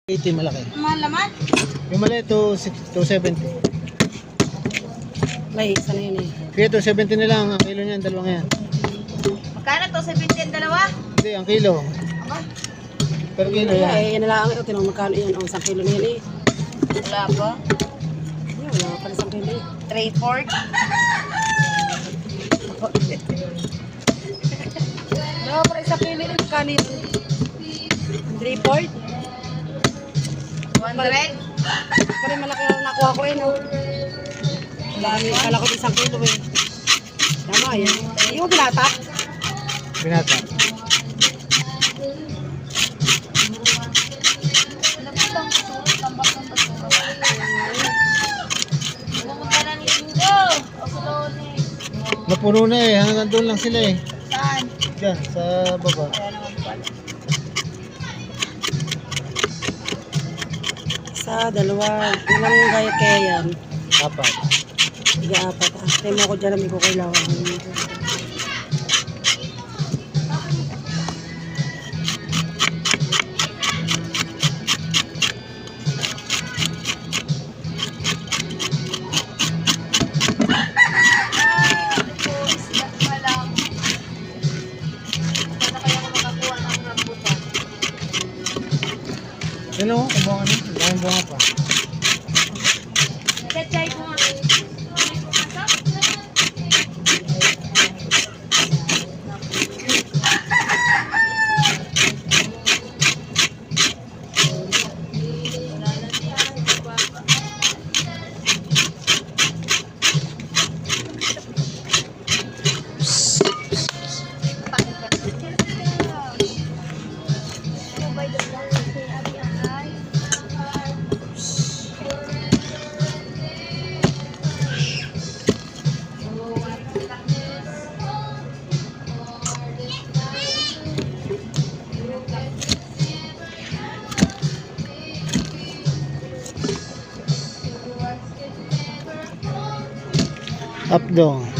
80 malaki. Malaman? Yung mali, 270. May isa na yun eh. Kaya 270 na lang. Ang kilo niyan, dalawang yan. Magkano to? 70 ang dalawa? Hindi, ang kilo. Aba, Per kilo Kaya yan. eh, yan na lang ito. Tinong magkano yan. O, 1 kilo na yun eh. wala ba? Yan, wala pa na 1 kilo eh. 3/4? Wala pa 1 kilo eh. Magkano yun? 3/4? 100? Pero malaki na nakuha ko eh, no? Dami, kala ko 1 kilo eh. Tama yan. Hindi mo binatak? Binata. Nagputang basura, tambak ng basura. Pumunta na ni Indo. Okulone. Napuno na eh. Hanggang doon lang sila eh. Saan? Diyan, sa baba. Kaya naman pala. Isa, dalawa. Ilang gaya kaya yan? Apat. 4. Tayo mo ako dyan na may kukailangan. Isda pa lang. Sana kaya ako makakuha ng rambutan. Yan o, kubuha na. Daming bunga pa. Kachay ko nga. Up down.